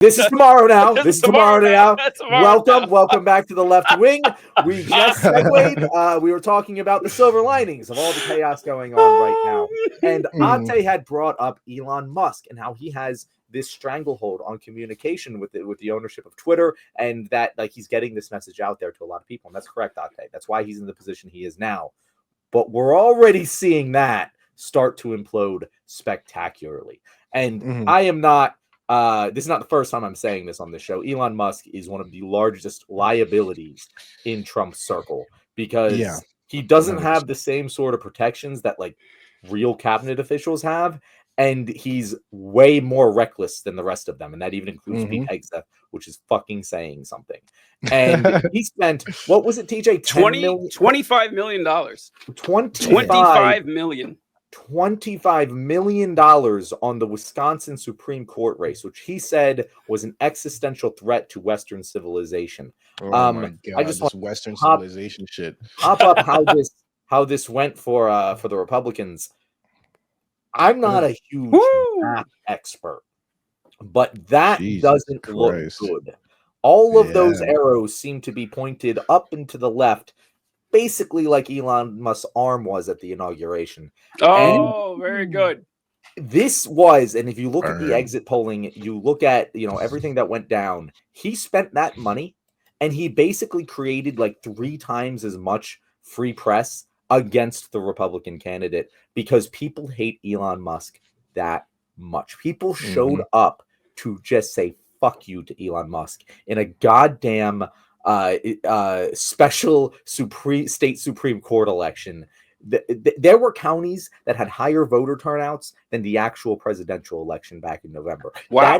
This is tomorrow now. This This is is tomorrow now. Tomorrow now. Welcome back to the left wing. We just segued. We were talking about the silver linings of all the chaos going on right now. And Ate had brought up Elon Musk and how he has this stranglehold on communication with the ownership of Twitter, and that like he's getting this message out there to a lot of people. And that's correct, Ate. That's why he's in the position he is now. But we're already seeing that start to implode spectacularly. And I am not. This is not the first time I'm saying this on this show. Elon Musk is one of the largest liabilities in Trump's circle because he doesn't 100%. have the same sort of protections that like real cabinet officials have, and he's way more reckless than the rest of them, and that even includes Pete Hegseth, which is fucking saying something. And he spent, what was it, TJ? $25 million. $25 million. $25 million on the Wisconsin Supreme Court race, which he said was an existential threat to Western civilization. Oh my God, I just want Western civilization shit. Pop up how this went for the Republicans. I'm not a huge math expert, but that doesn't look good. All of those arrows seem to be pointed up and to the left, basically like Elon Musk's arm was at the inauguration. Oh, very good. This was, and if you look at the exit polling, you look at, everything that went down, he spent that money and he basically created like 3 times as much free press against the Republican candidate because people hate Elon Musk that much. People showed up to just say fuck you to Elon Musk in a goddamn special state Supreme Court election. There were counties that had higher voter turnouts than the actual presidential election back in November. Wow.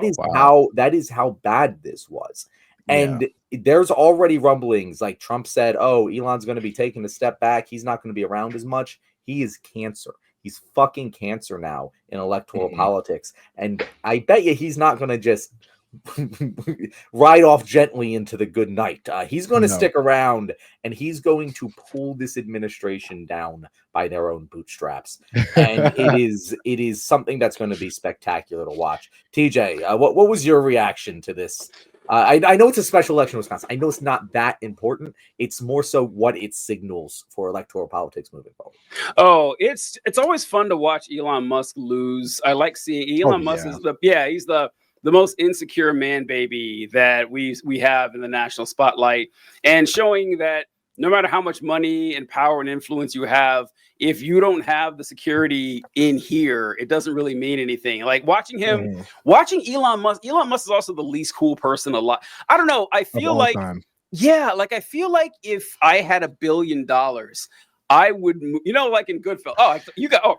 That is how bad this was. And there's already rumblings, like Trump said, oh, Elon's going to be taking a step back. He's not going to be around as much. He is cancer. He's fucking cancer now in electoral politics. And I bet you he's not going to just ride off gently into the good night. He's going to stick around, and he's going to pull this administration down by their own bootstraps. And it is something that's going to be spectacular to watch. TJ, what was your reaction to this? I know it's a special election in Wisconsin. I know it's not that important. It's more so what it signals for electoral politics moving forward. Oh, it's always fun to watch Elon Musk lose. I like seeing Elon Musk is he's the most insecure man baby that we have in the national spotlight, and showing that no matter how much money and power and influence you have, if you don't have the security in here, it doesn't really mean anything. Like watching Elon Musk is also the least cool person alive. I don't know. I feel like, I feel like if I had $1 billion, I would, like in Goodfellas.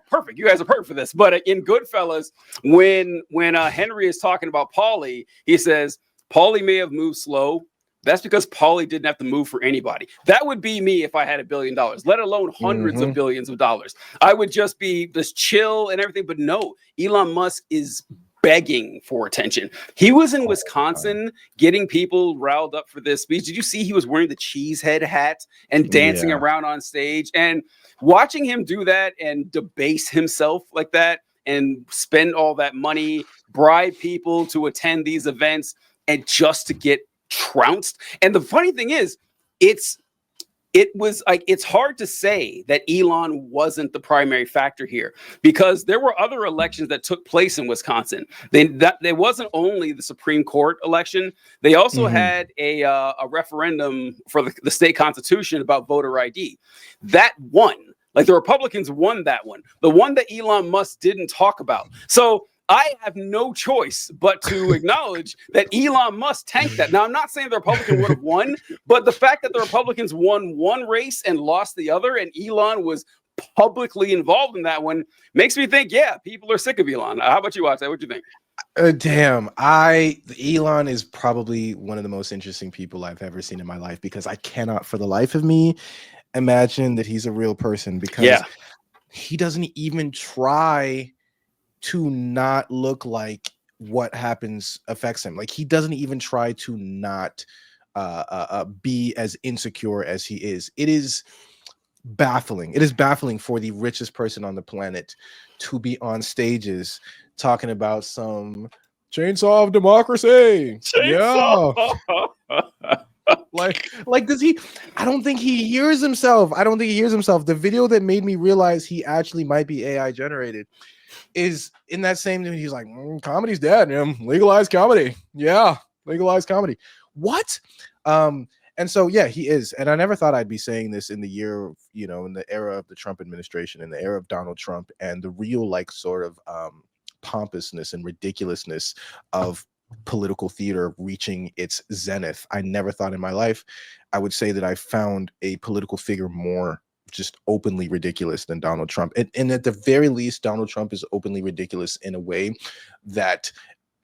Perfect. You guys are perfect for this. But in Goodfellas, when Henry is talking about Paulie, he says, Paulie may have moved slow. That's because Paulie didn't have to move for anybody. That would be me if I had $1 billion, let alone hundreds of billions of dollars. I would just be this chill and everything. But no, Elon Musk is begging for attention. He was in Wisconsin getting people riled up for this speech. Did you see he was wearing the cheesehead hat and dancing around on stage? And watching him do that and debase himself like that and spend all that money, bribe people to attend these events, and just to get trounced. And the funny thing is, it's hard to say that Elon wasn't the primary factor here, because there were other elections that took place in Wisconsin. There wasn't only the Supreme Court election. They also had a referendum for the state constitution about voter ID. That won. Like the Republicans won that one. The one that Elon Musk didn't talk about. So I have no choice but to acknowledge that Elon Musk tanked that. Now, I'm not saying the Republican would have won, but the fact that the Republicans won one race and lost the other, and Elon was publicly involved in that one, makes me think, people are sick of Elon. How about you, Watts? What do you think? Elon is probably one of the most interesting people I've ever seen in my life, because I cannot for the life of me imagine that he's a real person, because he doesn't even try to not look like what happens affects him. Like he doesn't even try to not be as insecure as he is. It is baffling. It is baffling for the richest person on the planet to be on stages talking about some chainsaw of democracy. Chainsaw. Yeah. like does he? I don't think he hears himself. The video that made me realize he actually might be AI generated is in that same thing. He's like, comedy's dead, man. Legalize comedy. Yeah, legalize comedy. What? And so yeah, he is. And I never thought I'd be saying this in the year, in the era of the Trump administration, in the era of Donald Trump, and the real like sort of pompousness and ridiculousness of political theater reaching its zenith. I never thought in my life I would say that I found a political figure more just openly ridiculous than Donald Trump. And at the very least, Donald Trump is openly ridiculous in a way that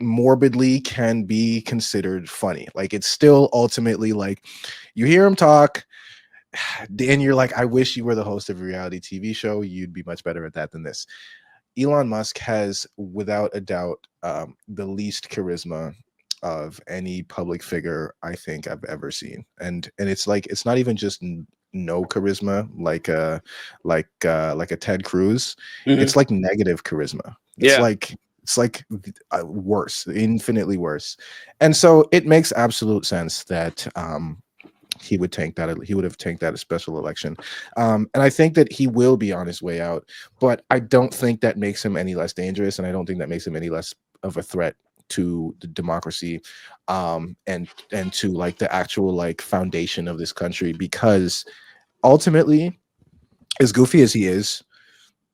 morbidly can be considered funny. Like, it's still ultimately like you hear him talk and you're like, I wish you were the host of a reality TV show. You'd be much better at that than this. Elon Musk has, without a doubt, the least charisma of any public figure I think I've ever seen. And it's like, it's not even just no charisma like a Ted Cruz. It's like negative charisma. It's like worse, infinitely worse. And so it makes absolute sense that he would have tanked that a special election. And I think that he will be on his way out, but I don't think that makes him any less dangerous. And I don't think that makes him any less of a threat to the democracy and to like the actual like foundation of this country, because ultimately, as goofy as he is,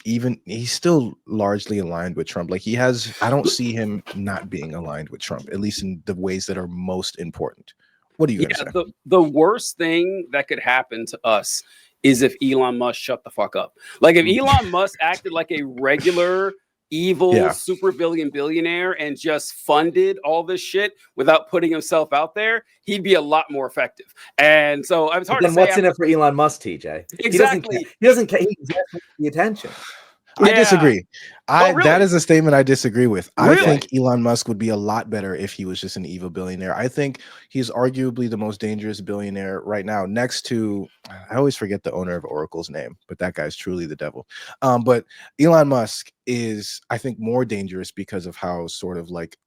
even he's still largely aligned with Trump. Like I don't see him not being aligned with Trump, at least in the ways that are most important. What are you gonna say? The worst thing that could happen to us is if Elon Musk shut the fuck up. Like if Elon Musk acted like a regular evil supervillain billionaire and just funded all this shit without putting himself out there, he'd be a lot more effective. And so it's hard to say. What's in it for Elon Musk, TJ? Exactly. He doesn't care. He's after the attention. I disagree. Really? That is a statement I disagree with. Really? I think Elon Musk would be a lot better if he was just an evil billionaire. I think he's arguably the most dangerous billionaire right now, next to, I always forget the owner of Oracle's name, but that guy's truly the devil. But Elon Musk is, I think, more dangerous because of how sort of like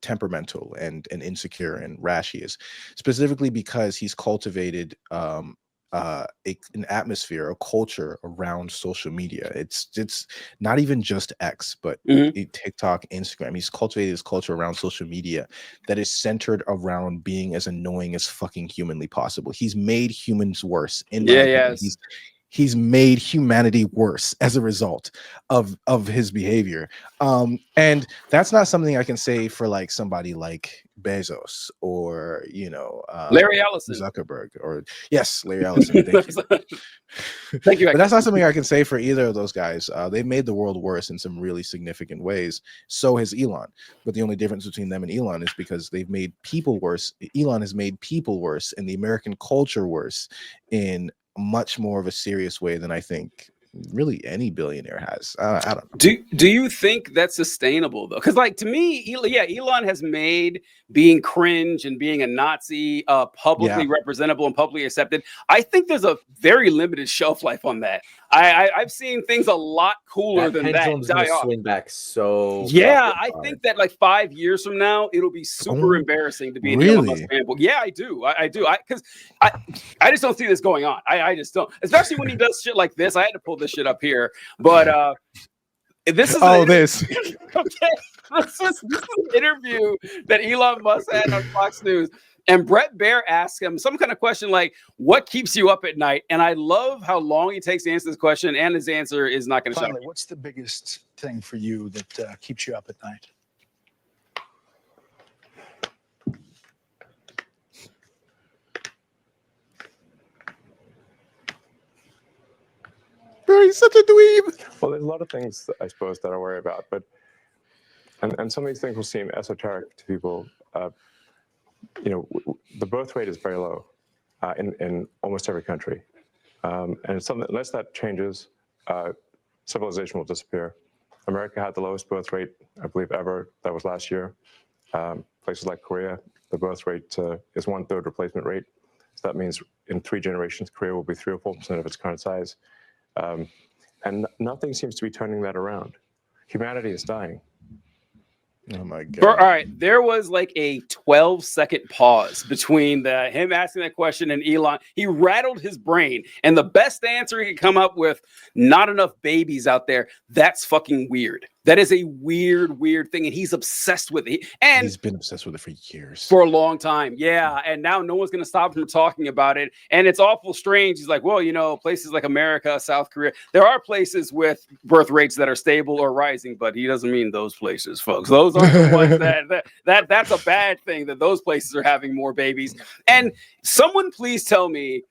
temperamental and insecure and rash he is, specifically because he's cultivated an atmosphere, a culture around social media. It's not even just X, but TikTok, Instagram. He's cultivated this culture around social media that is centered around being as annoying as fucking humanly possible. He's made humans worse. He's made humanity worse as a result of his behavior. And that's not something I can say for like somebody like Bezos or, Larry Ellison. Zuckerberg, or yes, Larry Ellison. Thank you. Thank you. But that's not something I can say for either of those guys. They've made the world worse in some really significant ways. So has Elon. But the only difference between them and Elon is because they've made people worse. Elon has made people worse and the American culture worse in much more of a serious way than I think really any billionaire has. I don't know. Do you think that's sustainable though? Because like to me, Elon has made being cringe and being a Nazi publicly representable and publicly accepted. I think there's a very limited shelf life on that. I've seen things a lot cooler than that die off. Swing back so I think that like 5 years from now it'll be super embarrassing to be an Elon Musk fanboy. Yeah, I do. Because I just don't see this going on. I just don't, especially when he does shit like this. I had to pull this shit up here, but this is this. Okay, this is an interview that Elon Musk had on Fox News. And Brett Baer asked him some kind of question like, what keeps you up at night? And I love how long he takes to answer this question. And his answer is not going to shock. What's the biggest thing for you that keeps you up at night? Bro, he's such a dweeb. Well, there's a lot of things, I suppose, that I worry about. But and some of these things will seem esoteric to people. The birth rate is very low in almost every country. And it's something, unless that changes, civilization will disappear. America had the lowest birth rate, I believe, ever. That was last year. Places like Korea, the birth rate is 1/3 replacement rate. So that means in 3 generations, Korea will be 3 or 4% of its current size. And nothing seems to be turning that around. Humanity is dying. Oh my god! All right, there was like a 12-second pause between him asking that question and Elon. He rattled his brain, and the best answer he could come up with: not enough babies out there. That's fucking weird. That is a weird thing, and he's obsessed with it. And he's been obsessed with it for years, for a long time. Yeah, and now no one's gonna stop him from talking about it. And it's awful strange. He's like, well, you know, places like America, South Korea, there are places with birth rates that are stable or rising, but he doesn't mean those places, folks. Those aren't the ones that's a bad thing, that those places are having more babies. And someone please tell me,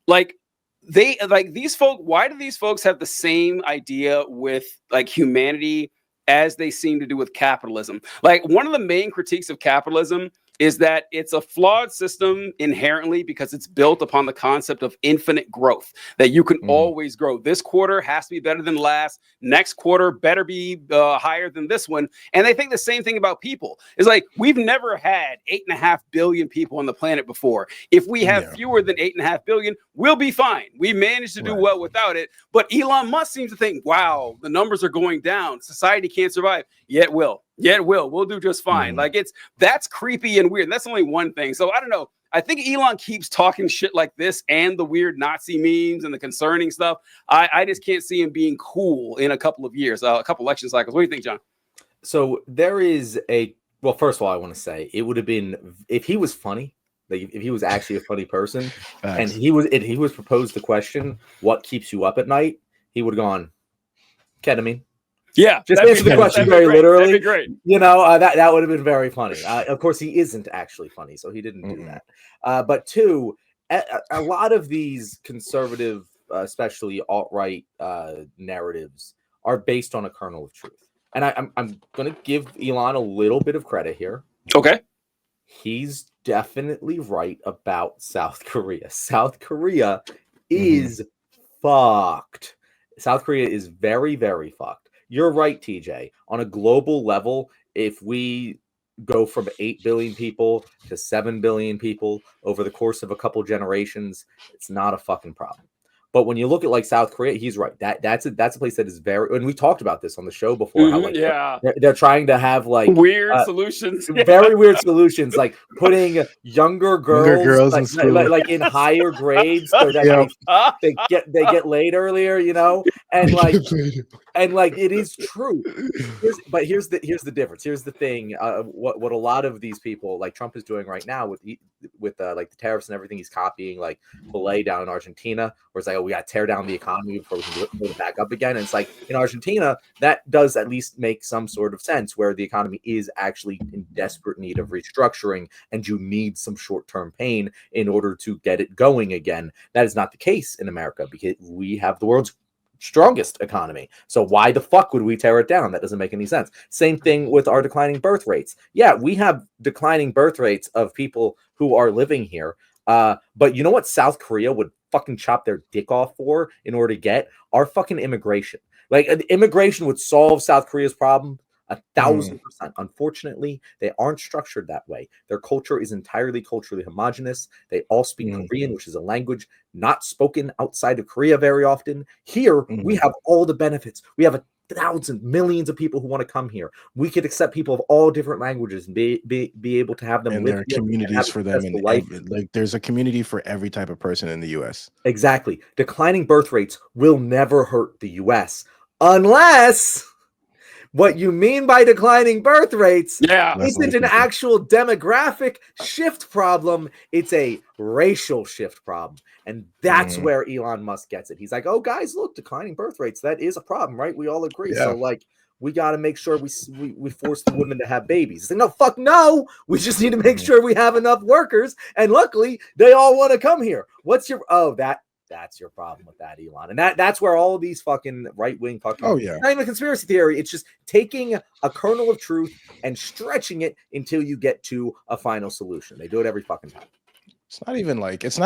like, these folks, why do these folks have the same idea with like humanity as they seem to do with capitalism? Like, one of the main critiques of capitalism is that it's a flawed system inherently because it's built upon the concept of infinite growth, that you can always grow. This quarter has to be better than last. Next quarter better be higher than this one. And they think the same thing about people. It's like, we've never had 8.5 billion people on the planet before. If we have fewer than 8.5 billion, we'll be fine. We managed to do well without it. But Elon Musk seems to think, wow, the numbers are going down. Society can't survive. Yet will. We'll do just fine. Like, that's creepy and weird. And that's only one thing. So I don't know. I think Elon keeps talking shit like this and the weird Nazi memes and the concerning stuff. I just can't see him being cool in a couple of years, a couple election cycles. What do you think, John? So there is well, first of all, I want to say it would have been, if he was funny, like if he was actually a funny person, and he was proposed the question, what keeps you up at night? He would have gone, ketamine. Yeah, just answer the question very literally. That'd be great. You know, that would have been very funny. Of course, he isn't actually funny, so he didn't do that. But two, a lot of these conservative, especially alt-right narratives, are based on a kernel of truth. And I'm going to give Elon a little bit of credit here. Okay, he's definitely right about South Korea. South Korea is fucked. South Korea is very, very fucked. You're right, TJ. On a global level, if we go from 8 billion people to 7 billion people over the course of a couple generations, it's not a fucking problem. But when you look at like South Korea, he's right. That's a place that is very, and we talked about this on the show before. How like they're trying to have like weird solutions, very weird solutions, like putting younger girls in school, like in higher grades, so that they get laid earlier, you know, and like it is true. Here's the difference. Here's the thing. What a lot of these people like Trump is doing right now with like the tariffs and everything, he's copying like Milei down in Argentina, where it's like, we got to tear down the economy before we can put it back up again. And it's like in Argentina, that does at least make some sort of sense, where the economy is actually in desperate need of restructuring and you need some short-term pain in order to get it going again. That is not the case in America because we have the world's strongest economy. So why the fuck would we tear it down? That doesn't make any sense. Same thing with our declining birth rates. Yeah, we have declining birth rates of people who are living here. But you know what South Korea would fucking chop their dick off for in order to get? Our fucking immigration. Like, immigration would solve South Korea's problem 1,000%. Unfortunately, they aren't structured that way. Their culture is entirely culturally homogenous. They all speak Korean, which is a language not spoken outside of Korea very often. Here, we have all the benefits. We have millions of people who want to come here. We could accept people of all different languages and be able to have them and live there are communities for them, and life. Like there's a community for every type of person in the U.S. Exactly. Declining birth rates will never hurt the U.S. unless what you mean by declining birth rates isn't an actual demographic shift problem. It's a racial shift problem. And that's where Elon Musk gets it. He's like, oh, guys, look, declining birth rates, that is a problem, right? We all agree. So, like, we got to make sure we force the women to have babies. It's like, no, fuck no. We just need to make sure we have enough workers. And luckily, they all want to come here. What's your, that's your problem with that, Elon. And that's where all of these fucking right-wing fucking, not even a conspiracy theory. It's just taking a kernel of truth and stretching it until you get to a final solution. They do it every fucking time. It's not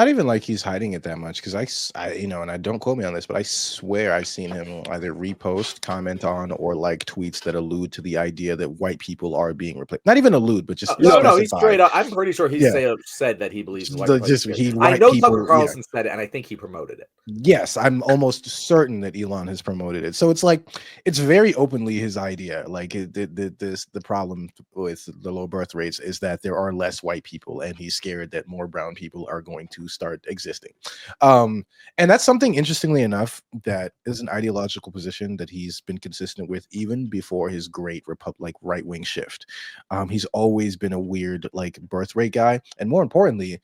even like he's hiding it that much, because I you know, and I don't quote me on this, but I swear I've seen him either repost, comment on, or like tweets that allude to the idea that white people are being replaced. Not even allude, but just no, he's straight up. I'm pretty sure he said that he believes in white I know Tucker Carlson said it, and I think he promoted it. Yes, I'm almost certain that Elon has promoted it. So it's like, it's very openly his idea. Like the problem with the low birth rates is that there are less white people, and he's scared that more brown people are going to start existing. And that's something, interestingly enough, that is an ideological position that he's been consistent with even before his great right-wing shift. He's always been a weird like birth rate guy, and more importantly,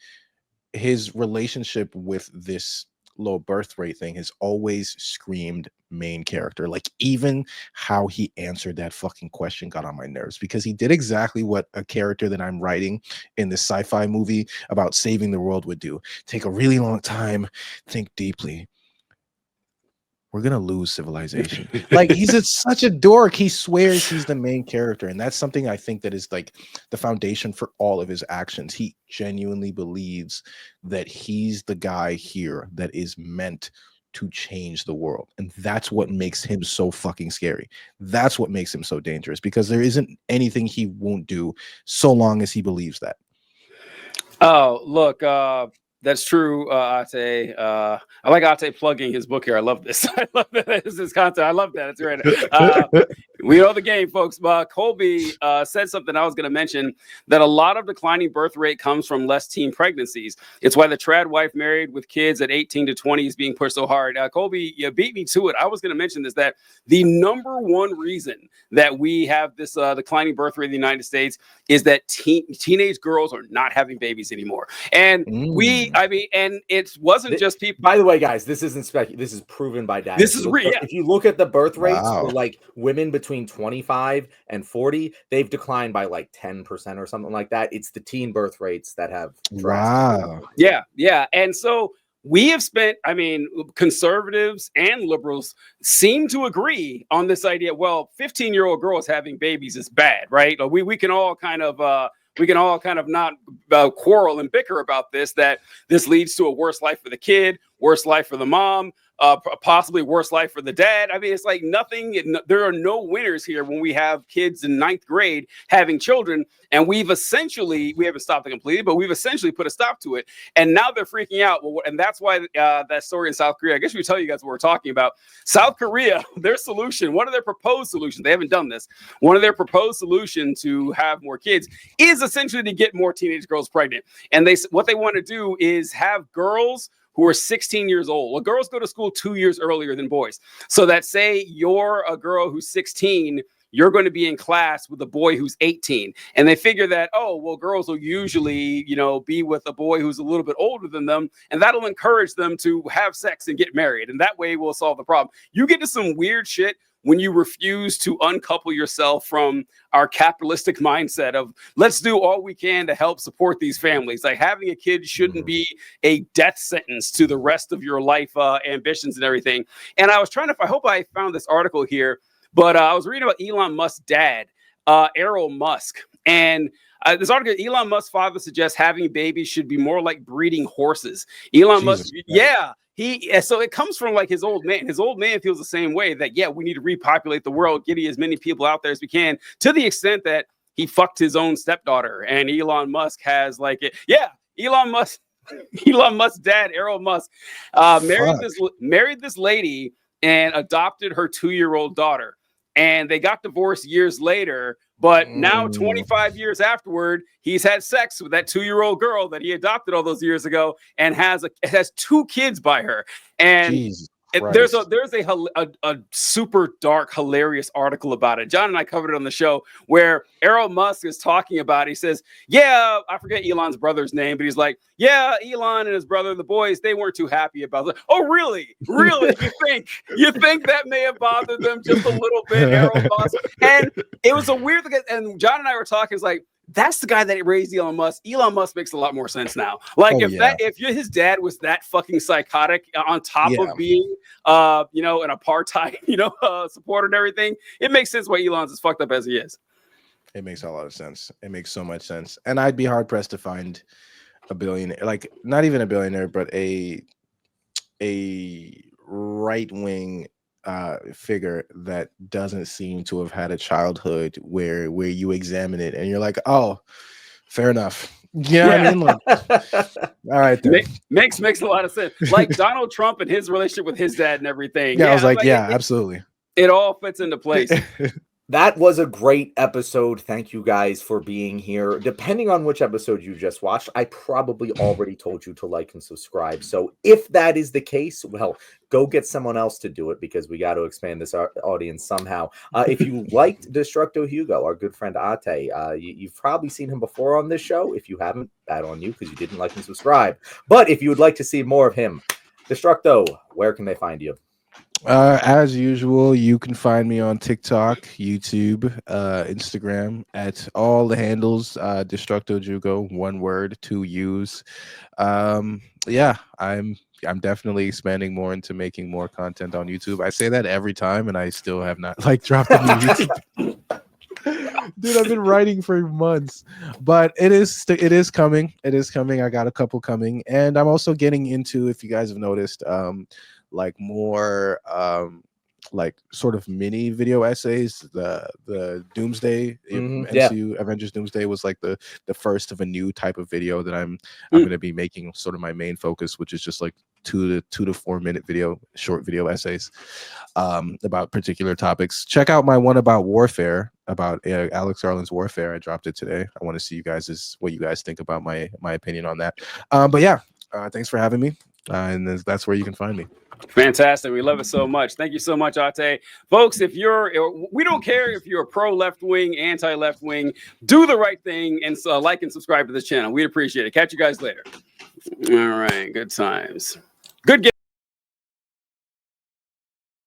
his relationship with this low birth rate thing has always screamed main character. Like, even how he answered that fucking question got on my nerves, because he did exactly what a character that I'm writing in this sci-fi movie about saving the world would do. Take a really long time, think deeply. We're gonna lose civilization. Like, he's such a dork. He swears he's the main character, and that's something I think that is like the foundation for all of his actions. He genuinely believes that he's the guy here that is meant to change the world, and that's what makes him so fucking scary. That's what makes him so dangerous, because there isn't anything he won't do so long as he believes that. Oh, look, that's true, Ate. I like Ate plugging his book here. I love this. I love that. This is content. I love that. It's great. We know the game, folks. Colby said something I was going to mention, that a lot of declining birth rate comes from less teen pregnancies. It's why the trad wife married with kids at 18 to 20 is being pushed so hard. Colby, you beat me to it. I was going to mention this, that the number one reason that we have this declining birth rate in the United States is that teenage girls are not having babies anymore. And and it wasn't just people. By the way, guys, this isn't this is proven by data. This is real. If you look at the birth rates for like women between 25 and 40, they've declined by like 10% or something like that. It's the teen birth rates that have drastically. Yeah. And so we have spent, conservatives and liberals seem to agree on this idea. Well, 15-year-old girls having babies is bad, right? We can all kind of not quarrel and bicker about this, that this leads to a worse life for the kid, worse life for the mom, possibly worse life for the dad. It's like nothing. There are no winners here when we have kids in 9th grade having children, and we haven't stopped it completely, but we've essentially put a stop to it. And now they're freaking out. Well, and that's why that story in South Korea, I guess we tell you guys what we're talking about. South Korea, their solution, one of their proposed solutions, they haven't done this. One of their proposed solutions to have more kids is essentially to get more teenage girls pregnant. And what they want to do is have girls who are 16 years old. Well, girls go to school 2 years earlier than boys. So that, say you're a girl who's 16, you're going to be in class with a boy who's 18. And they figure that, girls will usually, be with a boy who's a little bit older than them. And that'll encourage them to have sex and get married. And that way we'll solve the problem. You get to some weird shit when you refuse to uncouple yourself from our capitalistic mindset of let's do all we can to help support these families. Like, having a kid shouldn't be a death sentence to the rest of your life ambitions and everything. And I was I hope I found this article here, but I was reading about Elon Musk's dad, Elon Musk. And this article, Elon Musk's father suggests having babies should be more like breeding horses. Elon Musk, so it comes from like his old man. His old man feels the same way, that, we need to repopulate the world, getting as many people out there as we can, to the extent that he fucked his own stepdaughter. And Elon Musk has Elon Musk's dad, Elon Musk, married this lady and adopted her 2-year-old daughter. And they got divorced years later. But now, 25 years afterward, he's had sex with that 2-year-old girl that he adopted all those years ago, and has 2 kids by her. And there's a super dark, hilarious article about it. John and I covered it on the show, where Elon Musk is talking about it. He says, I forget Elon's brother's name, but he's like, Elon and his brother, the boys, they weren't too happy about it. Oh, really? Really? You think that may have bothered them just a little bit, Elon Musk? And it was a weird thing. And John and I were talking, it's like, that's the guy that raised Elon Musk. Elon Musk makes a lot more sense now. Like, if his dad was that fucking psychotic, on top of being, an apartheid, supporter and everything, it makes sense why Elon's as fucked up as he is. It makes a lot of sense. It makes so much sense. And I'd be hard pressed to find a billionaire, like not even a billionaire, but a right-wing figure that doesn't seem to have had a childhood where you examine it and you're like, oh, fair enough. Yeah, I mean, like, all right, then. Makes a lot of sense. Like Donald Trump and his relationship with his dad and everything. Yeah, I was like, yeah, absolutely. It all fits into place. That was a great episode. Thank you guys for being here. Depending on which episode you just watched, I probably already told you to like and subscribe. So if that is the case, well, go get someone else to do it because we got to expand this audience somehow. If you liked Destructo Hugo, our good friend Ate, you've probably seen him before on this show. If you haven't, bad on you because you didn't like and subscribe. But if you would like to see more of him, Destructo, where can they find you? As usual, you can find me on TikTok, YouTube, Instagram at all the handles. Destructo Jugo, one word, 2 U's. Yeah, I'm definitely expanding more into making more content on YouTube. I say that every time, and I still have not like dropped a new YouTube. Dude, I've been writing for months, but it is coming. It is coming. I got a couple coming, and I'm also getting into, if you guys have noticed, like more like sort of mini video essays. The Doomsday MCU Avengers Doomsday was like the first of a new type of video that I'm going to be making sort of my main focus, which is just like 2 to 4 minute short video essays about particular topics. Check out my one about warfare, about Alex Garland's Warfare. I dropped it today. I want to see what you guys think about my opinion on that. But yeah, thanks for having me, and that's where you can find me. Fantastic. We love it so much. Thank you so much, Ate. Folks, we don't care if you're a pro left wing, anti left wing, do the right thing and like and subscribe to this channel. We appreciate it. Catch you guys later. All right. Good times. Good game.